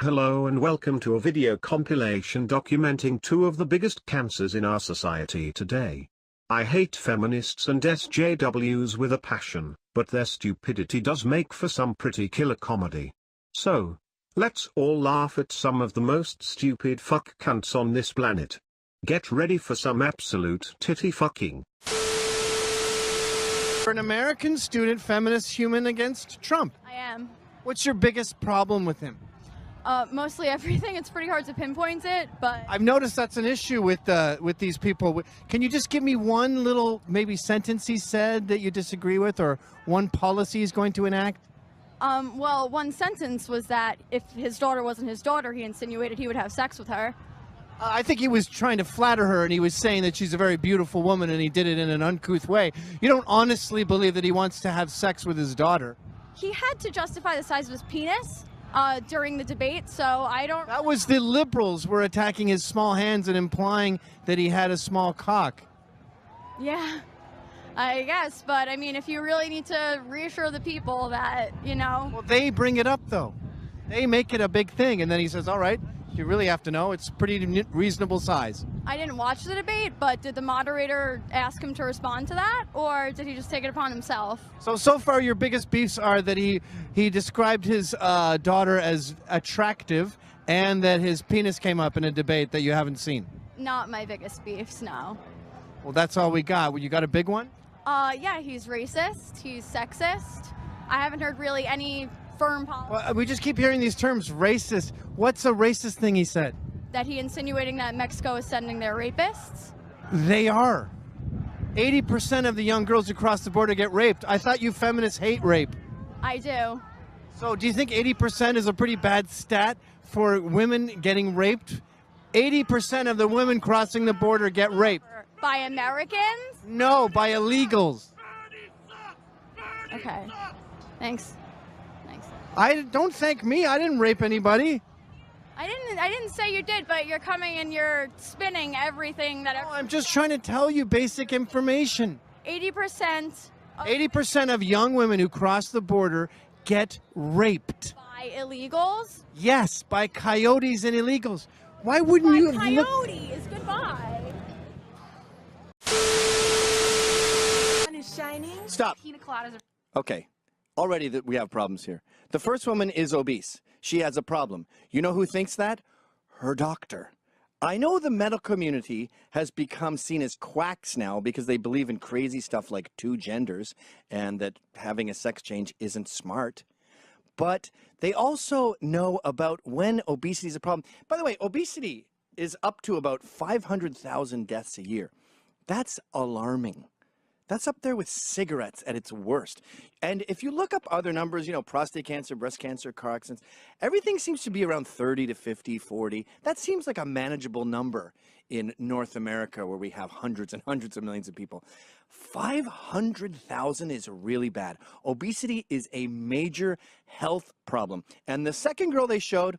Hello and welcome to a video compilation documenting two of the biggest cancers in our society today. I hate feminists and SJWs with a passion, but their stupidity does make for some pretty killer comedy. So, let's all laugh at some of the most stupid fuck cunts on this planet. Get ready for some absolute titty fucking. You're an American student, feminist human against Trump. I am. What's your biggest problem with him? Mostly everything. It's pretty hard to pinpoint it, but I've noticed that's an issue with these people. Can you just give me one little maybe sentence he said that you disagree with, or one policy he's going to enact? well, one sentence was that if his daughter wasn't his daughter, he insinuated he would have sex with her. I think he was trying to flatter her, and he was saying that she's a very beautiful woman, and he did it in an uncouth way. You don't honestly believe that he wants to have sex with his daughter? He had to justify the size of his penis during the debate, so I don't... That was the liberals were attacking his small hands and implying that he had a small cock. Yeah, I guess, but I mean, if you really need to reassure the people that, you know... Well, they bring it up, though. They make it a big thing, and then he says, all right, you really have to know, it's pretty reasonable size. I didn't watch the debate, but did the moderator ask him to respond to that, or did he just take it upon himself? So far your biggest beefs are that he described his daughter as attractive, and that his penis came up in a debate that you haven't seen. Not my biggest beefs, no. Well, that's all we got. Well, you got a big one? Yeah, he's racist, he's sexist. I haven't heard really any firm policy. Well, we just keep hearing these terms, racist. What's a racist thing he said? That he insinuating that Mexico is sending their rapists? They are. 80% of the young girls who cross the border get raped. I thought you feminists hate rape. I do. So do you think 80% is a pretty bad stat for women getting raped? 80% of the women crossing the border get raped. By Americans? No, by illegals. Okay. Thanks. Don't thank me. I didn't rape anybody. I didn't say you did, but you're coming and you're spinning everything that... No, I'm just trying to tell you basic information. 80%... 80% of young women who cross the border get raped. By illegals? Yes, by coyotes and illegals. Why wouldn't By you have coyotes? Goodbye. Sun is shining. Stop. Pina coladas are... Okay, already that we have problems here. The first woman is obese. She has a problem. You know who thinks that? Her doctor. I know the medical community has become seen as quacks now because they believe in crazy stuff like two genders and that having a sex change isn't smart. But they also know about when obesity is a problem. By the way, obesity is up to about 500,000 deaths a year. That's alarming. That's up there with cigarettes at its worst. And if you look up other numbers, you know, prostate cancer, breast cancer, car accidents, everything seems to be around 30 to 50, 40. That seems like a manageable number in North America where we have hundreds and hundreds of millions of people. 500,000 is really bad. Obesity is a major health problem. And the second girl they showed,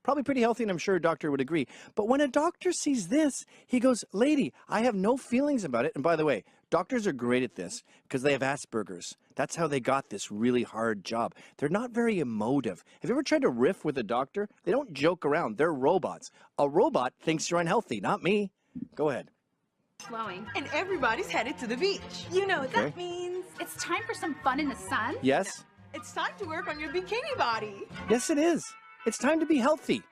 probably pretty healthy, and I'm sure a doctor would agree. But when a doctor sees this, he goes, lady, I have no feelings about it. And by the way, doctors are great at this because they have Asperger's. That's how they got this really hard job. They're not very emotive. Have you ever tried to riff with a doctor? They don't joke around. They're robots. A robot thinks you're unhealthy, not me. Go ahead. flowing, and everybody's headed to the beach. You know what that means. It's time for some fun in the sun. Yes? It's time to work on your bikini body. Yes, it is. It's time to be healthy.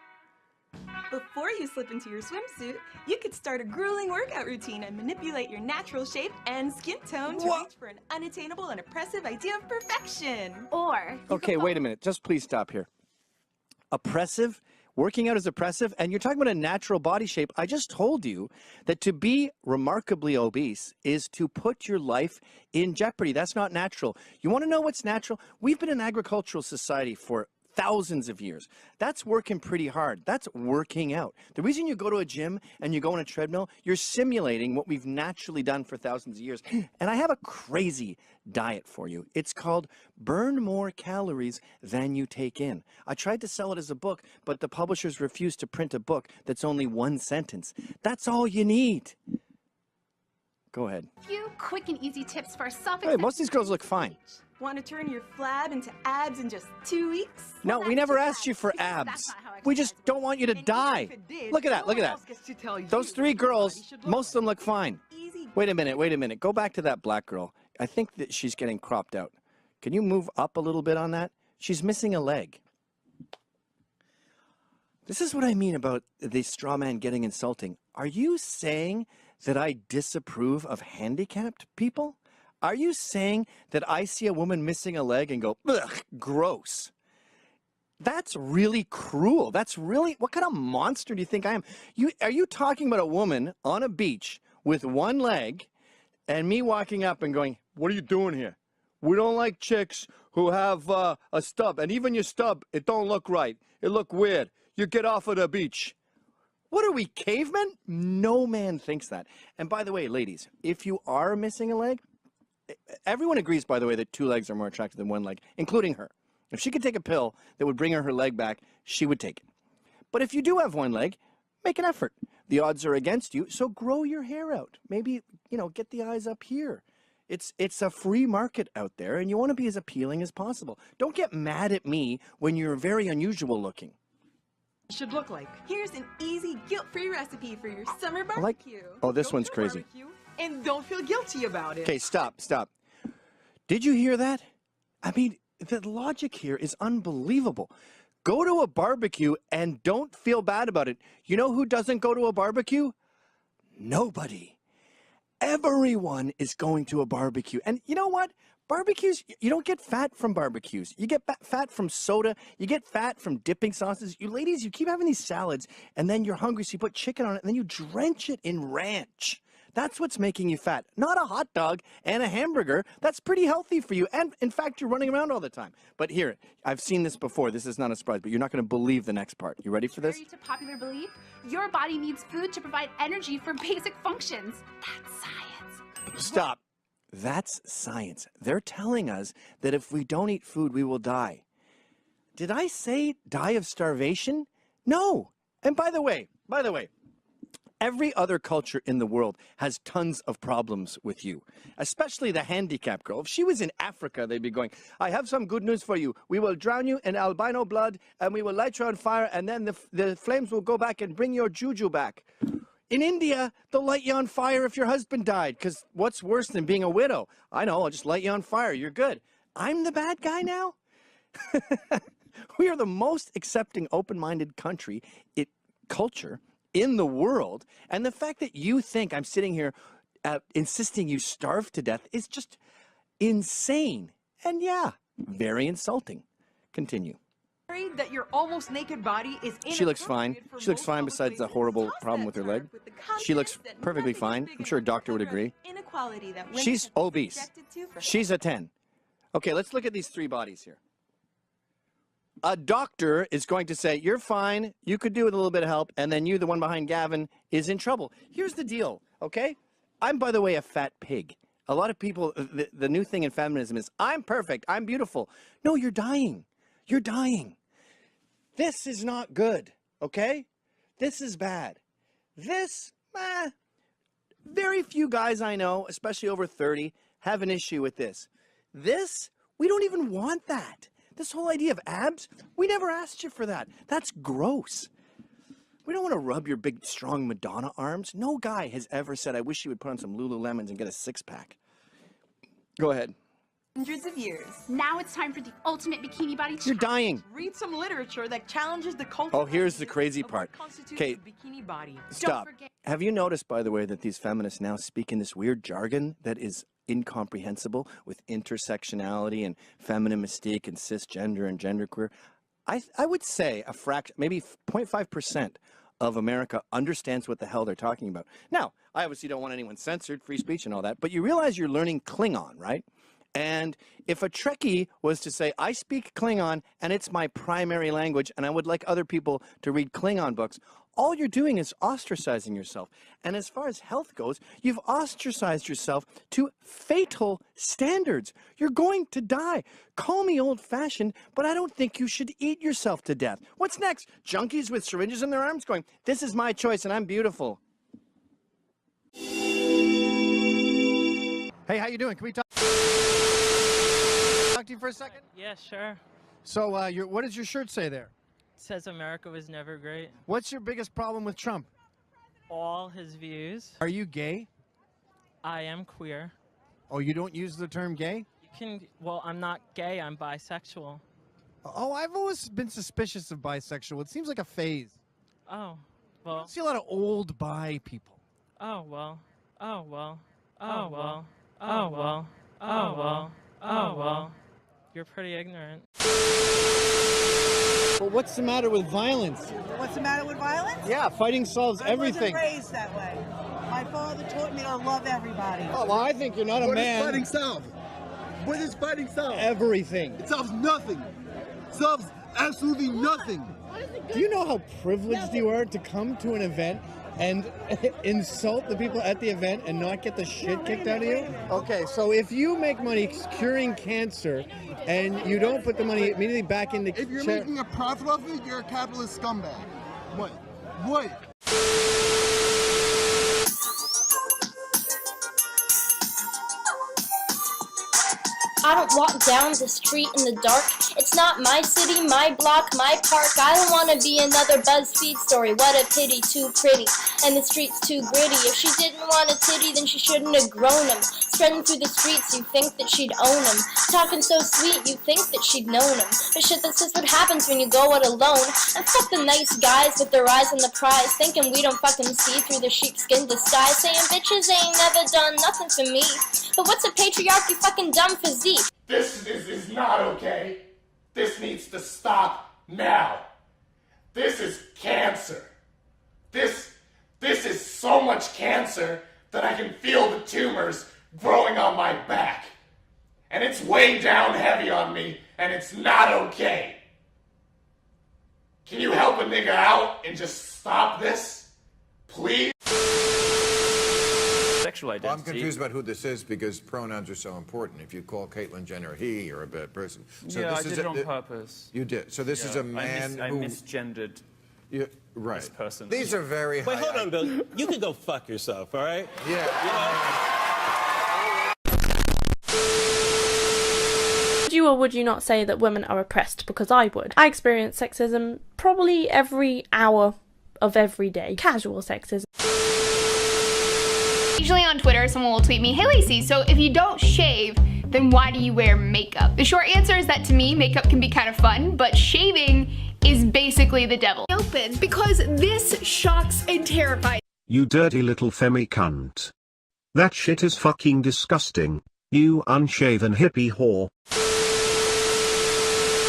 Before you slip into your swimsuit, you could start a grueling workout routine and manipulate your natural shape and skin tone to reach for an unattainable and oppressive idea of perfection. Or... Okay, wait a minute. Just please stop here. Oppressive? Working out is oppressive? And you're talking about a natural body shape. I just told you that to be remarkably obese is to put your life in jeopardy. That's not natural. You want to know what's natural? We've been an agricultural society for thousands of years. That's working pretty hard. That's working out. The reason you go to a gym and you go on a treadmill, you're simulating what we've naturally done for thousands of years. And I have a crazy diet for you. It's called Burn More Calories Than You Take In. I tried to sell it as a book, but the publishers refused to print a book that's only one sentence. That's all you need. Go ahead. A few quick and easy tips for self. Hey, most of these girls look fine. Want to turn your flab into abs in just 2 weeks? No, we never asked you for abs. We just don't want you to die. Look at that, look at that. Those 3 girls, most of them look fine. Wait a minute. Go back to that black girl. I think that she's getting cropped out. Can you move up a little bit on that? She's missing a leg. This is what I mean about the straw man getting insulting. Are you saying that I disapprove of handicapped people? Are you saying that I see a woman missing a leg and go, ugh, gross? That's really cruel. That's really, what kind of monster do you think I am? Are you talking about a woman on a beach with one leg and me walking up and going, what are you doing here? We don't like chicks who have a stub. And even your stub, it don't look right. It look weird. You get off of the beach. What are we, cavemen? No man thinks that. And by the way, ladies, if you are missing a leg, everyone agrees, by the way, that 2 legs are more attractive than 1 leg, including her. If she could take a pill that would bring her leg back, she would take it. But if you do have 1 leg, make an effort. The odds are against you, so grow your hair out. Maybe, get the eyes up here. It's a free market out there, and you want to be as appealing as possible. Don't get mad at me when you're very unusual looking. Should look like. Here's an easy, guilt-free recipe for your summer barbecue. Oh, this one's crazy. And don't feel guilty about it. Okay, stop. Did you hear that? I mean, the logic here is unbelievable. Go to a barbecue and don't feel bad about it. You know who doesn't go to a barbecue? Nobody. Everyone is going to a barbecue. And you know what? Barbecues, you don't get fat from barbecues. You get fat from soda. You get fat from dipping sauces. You ladies, you keep having these salads, and then you're hungry, so you put chicken on it, and then you drench it in ranch. That's what's making you fat, not a hot dog and a hamburger. That's pretty healthy for you. And in fact, you're running around all the time. But here, I've seen this before. This is not a surprise, but you're not going to believe the next part. You ready for this? Contrary to popular belief, your body needs food to provide energy for basic functions. That's science. Stop. That's science. They're telling us that if we don't eat food, we will die. Did I say die of starvation? No. And by the way, every other culture in the world has tons of problems with you, especially the handicapped girl. If she was in Africa, they'd be going, I have some good news for you. We will drown you in albino blood, and we will light you on fire, and then the flames will go back and bring your juju back. In India, they'll light you on fire if your husband died, because what's worse than being a widow? I know, I'll just light you on fire. You're good. I'm the bad guy now? We are the most accepting, open-minded culture in the world, and the fact that you think I'm sitting here insisting you starve to death is just insane. And yeah, very insulting. Continue. That your almost naked body is She looks fine. She looks fine besides the horrible problem with her leg. She looks perfectly fine. I'm sure a doctor would agree. She's obese. She's a 10. Okay, let's look at these 3 bodies here. A doctor is going to say, you're fine, you could do with a little bit of help, and then you, the one behind Gavin, is in trouble. Here's the deal, okay? I'm, by the way, a fat pig. A lot of people, the new thing in feminism is, I'm perfect, I'm beautiful. No, you're dying. You're dying. This is not good, okay? This is bad. This, very few guys I know, especially over 30, have an issue with this. This, we don't even want that. This whole idea of abs, we never asked you for that. That's gross. We don't want to rub your big, strong Madonna arms. No guy has ever said, I wish you would put on some Lululemons and get a 6-pack. Go ahead. Hundreds of years. Now it's time for the ultimate bikini body challenge. You're dying. Read some literature that challenges the culture. Oh, here's the crazy part. Okay, bikini body. stop. Have you noticed, by the way, that these feminists now speak in this weird jargon that is incomprehensible with intersectionality and feminine mystique and cisgender and genderqueer? I would say a fraction, maybe 0.5% of America understands what the hell they're talking about. Now, I obviously don't want anyone censored, free speech and all that, but you realize you're learning Klingon, right? And if a Trekkie was to say, I speak Klingon and it's my primary language and I would like other people to read Klingon books, all you're doing is ostracizing yourself. And as far as health goes, you've ostracized yourself to fatal standards. You're going to die. Call me old-fashioned, but I don't think you should eat yourself to death. What's next? Junkies with syringes in their arms going, this is my choice and I'm beautiful. Hey, how you doing? Can we talk to you for a second? Yeah, sure. So, what does your shirt say there? It says America was never great. What's your biggest problem with Trump? All his views. Are you gay? I am queer. Oh, you don't use the term gay? You can, well, I'm not gay, I'm bisexual. Oh, I've always been suspicious of bisexual. It seems like a phase. Oh, I well. see a lot of old bi people. Oh, well. Oh, well. Oh, well. Oh, well. Oh, well. Oh, well. You're pretty ignorant. Well, what's the matter with violence? What's the matter with violence? Yeah, fighting solves everything. I wasn't raised that way. My father taught me to love everybody. Oh, well, I think you're not a man. What does fighting solve? What does fighting solve? Everything. It solves nothing. It solves absolutely nothing. Do you know how privileged you are to come to an event and insult the people at the event and not get the shit kicked out of you? Okay, so if you make money curing cancer and you don't put the money immediately back into... If you're making a profit off of it, you're a capitalist scumbag. What? What? I don't walk down the street in the dark. It's not my city, my block, my park. I don't want to be another BuzzFeed story. What a pity, too pretty, and the street's too gritty. If she didn't want a titty, then she shouldn't have grown them. Spreading through the streets, you think that she'd own them. Talking so sweet, you think that she'd known them. But shit, that's just what happens when you go out alone. And fuck the nice guys with their eyes on the prize, thinking we don't fucking see through the sheepskin disguise. Saying bitches ain't never done nothing for me. But what's a patriarchy fucking dumb physique? This is not okay. This needs to stop now. This is cancer. This is so much cancer that I can feel the tumors growing on my back. And it's way down heavy on me, and it's not okay. Can you help a nigga out and just stop this? Please? Sexual identity. Well, I'm confused about who this is because pronouns are so important. If you call Caitlyn Jenner he, you're a bad person. So yeah, this I did it on purpose. You did. So this is a man I who... misgendered right. this person. These are very high... Wait, hold on, Bill. You can go fuck yourself, all right? Yeah. Would you or would you not say that women are oppressed? Because I would. I experience sexism probably every hour of every day. Casual sexism. Usually on Twitter, someone will tweet me, hey Lacey, so if you don't shave, then why do you wear makeup? The short answer is that to me, makeup can be kind of fun, but shaving is basically the devil. Open, because this shocks and terrifies. You dirty little Femmy cunt. That shit is fucking disgusting. You unshaven hippie whore.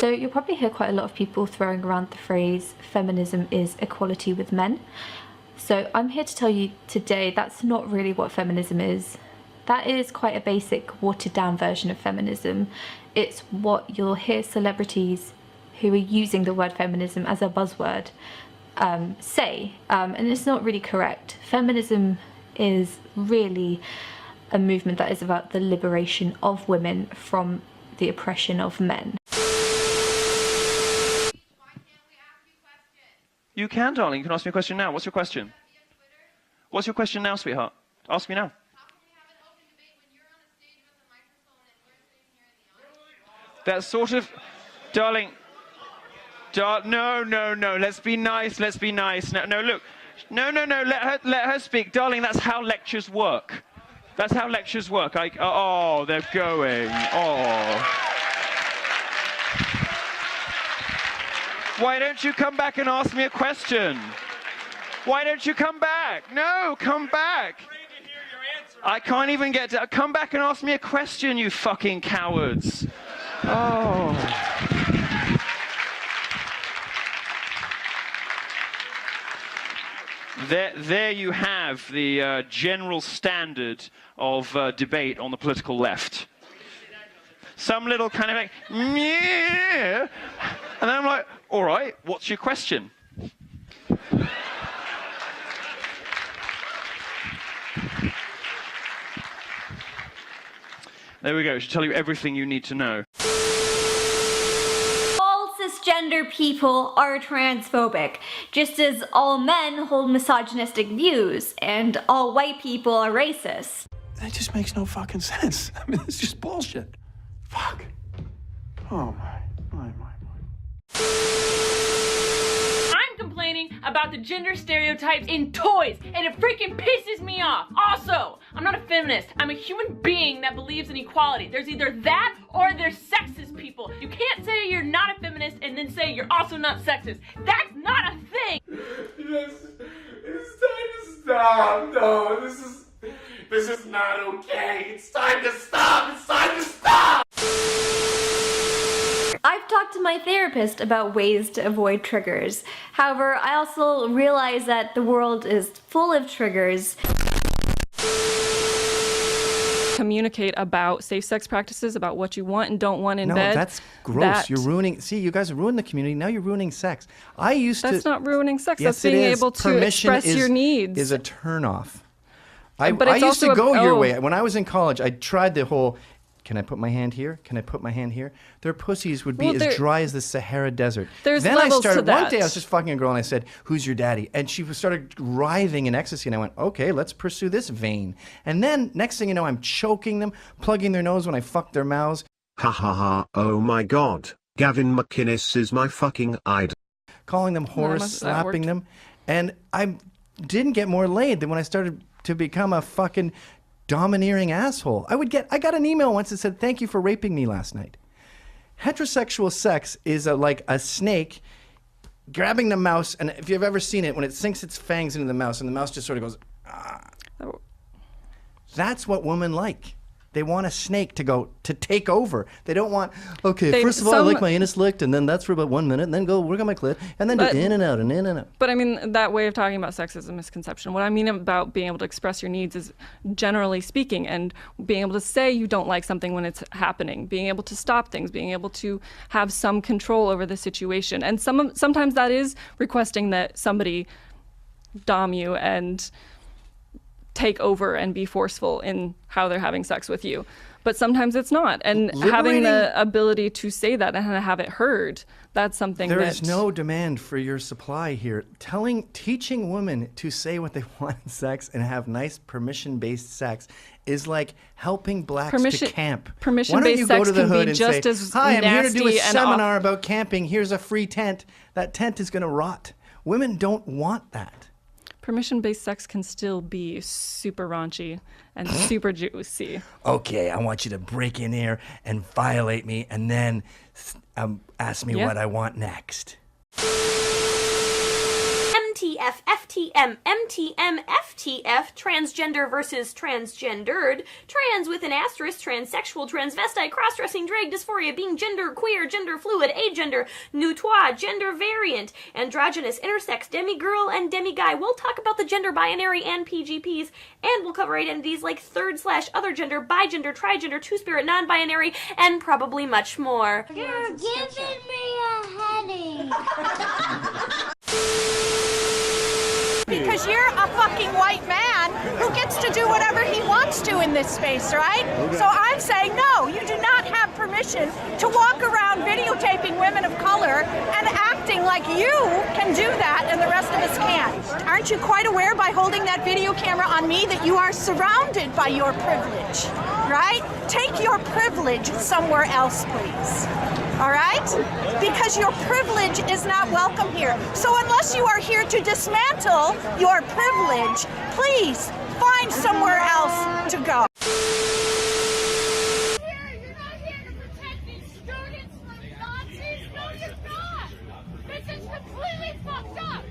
So you'll probably hear quite a lot of people throwing around the phrase, feminism is equality with men. So I'm here to tell you today that's not really what feminism is. That is quite a basic, watered down version of feminism. It's what you'll hear celebrities who are using the word feminism as a buzzword say, and it's not really correct. Feminism is really a movement that is about the liberation of women from the oppression of men. You can, darling. You can ask me a question now. What's your question? What's your question now, sweetheart? Ask me now. That sort of... Darling... No. Let's be nice. Let's be nice. No, look. No. Let her speak. Darling, that's how lectures work. That's how lectures work. Oh, they're going. Oh. Why don't you come back and ask me a question? Why don't you come back? No, come back. I can't even get to... Come back and ask me a question, you fucking cowards. Oh. There you have the general standard of debate on the political left. some little kind of like, yeah. And then I'm like, all right, what's your question? There we go. She'll tell you everything you need to know. All cisgender people are transphobic, just as all men hold misogynistic views, and all white people are racist. That just makes no fucking sense. I mean, it's just bullshit. Fuck. Oh my. I'm complaining about the gender stereotypes in toys, and it freaking pisses me off. Also, I'm not a feminist. I'm a human being that believes in equality. There's either that or there's sexist people. You can't say you're not a feminist and then say you're also not sexist. That's not a thing. Yes, it's time to stop. No, this is not okay. It's time to stop. It's time to stop. I've talked to my therapist about ways to avoid triggers. However, I also realize that the world is full of triggers. Communicate about safe sex practices, about what you want and don't want in no, bed. No, that's gross. You're ruining. See, you guys ruined the community. Now you're ruining sex. That's not ruining sex. Yes, that's being able to express your needs. Is a turnoff. I it's used to go your way. When I was in college, I tried the whole, can I put my hand here? Can I put my hand here? Their pussies would be as dry as the Sahara Desert. There's then levels I started, to that. one day I was just fucking a girl and I said, who's your daddy? And she started writhing in ecstasy and I went, okay, let's pursue this vein. And then next thing you know, I'm choking them, plugging their nose when I fuck their mouths. Ha ha ha, oh my god, Gavin McInnes is my fucking idol. Calling them whores, slapping them. And I didn't get more laid than when I started to become a fucking domineering asshole. I got an email once that said, thank you for raping me last night. Heterosexual sex is like a snake grabbing the mouse, and if you've ever seen it, when it sinks its fangs into the mouse and the mouse just sort of goes, ah. That's what women like. They want a snake to take over. They don't want, okay, first of all, I like my anus licked, and then that's for about 1 minute, and then go work on my clit, and then do in and out and in and out. But I mean, that way of talking about sex is a misconception. What I mean about being able to express your needs is generally speaking, and being able to say you don't like something when it's happening, being able to stop things, being able to have some control over the situation. And sometimes that is requesting that somebody dom you and take over and be forceful in how they're having sex with you. But sometimes it's not. And having the ability to say that and have it heard, that's something There is no demand for your supply here. Teaching women to say what they want in sex and have nice permission-based sex is like helping blacks to camp. Permission-based sex can be just as hi, I'm here to do a nasty and seminar about camping. Here's a free tent. That tent is going to rot. Women don't want that. Permission-based sex can still be super raunchy and super juicy. Okay, I want you to break in here and violate me and then ask me what I want next. MTF, FTM, MTM, FTF, transgender versus transgendered, trans with an asterisk, transsexual, transvestite, cross-dressing, drag, dysphoria, being gender queer, gender fluid, agender, neutois, gender variant, androgynous, intersex, demigirl, and demiguy. We'll talk about the gender binary and PGPs, and we'll cover identities like third/other gender, bigender, trigender, two-spirit, non-binary, and probably much more. You're giving me a headache. Because you're a fucking white man who gets to do whatever he wants to in this space, right? Okay. So I'm saying, no, you do not have permission to walk around videotaping women of color and acting like you can do that and the rest of us can't. Aren't you quite aware by holding that video camera on me that you are surrounded by your privilege, right? Take your privilege somewhere else, please. All right? Because your privilege is not welcome here. So unless you are here to dismantle your privilege, please find somewhere else to go. You're not here to protect these students from Nazis. No, you're not. This is completely fucked up.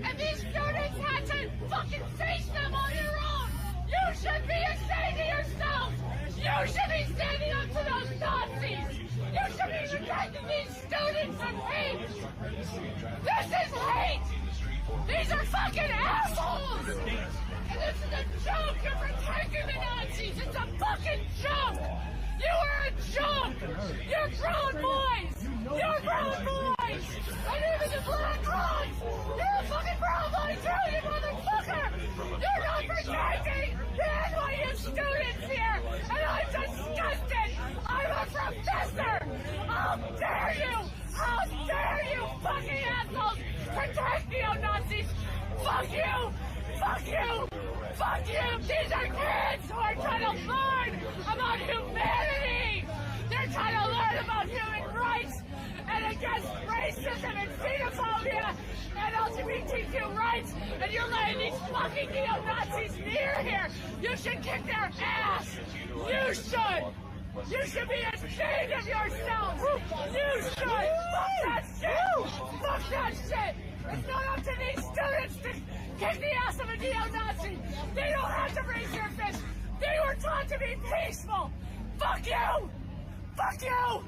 And these students had to fucking face them on your own. You should be ashamed of yourself. You should be standing up to those Nazis. You should be protecting these students from hate! This is hate! These are fucking assholes! And this is a joke! You're protecting the Nazis! It's a fucking joke! You are a joke! Fuck you! These are kids who are trying to learn about humanity! They're trying to learn about human rights and against racism and xenophobia and LGBTQ rights, and you're letting these fucking neo-Nazis near here! You should kick their ass! You should! You should be ashamed of yourselves! You should! Fuck that shit! Fuck that shit! It's not up to these students to kick the ass of a neo-Nazi! They don't have to raise their fist! They were taught to be peaceful! Fuck you! Fuck you!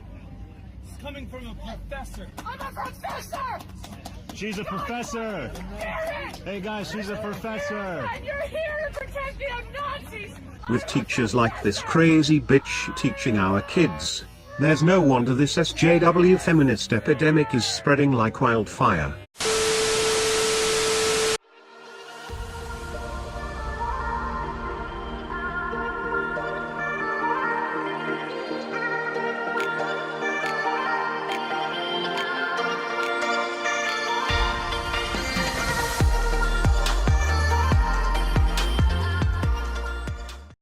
It's coming from a professor. I'm a professor! She's a professor! Hey guys, she's a professor! And you're here to protect neo-Nazis! With teachers like this crazy bitch teaching our kids, there's no wonder this SJW feminist epidemic is spreading like wildfire.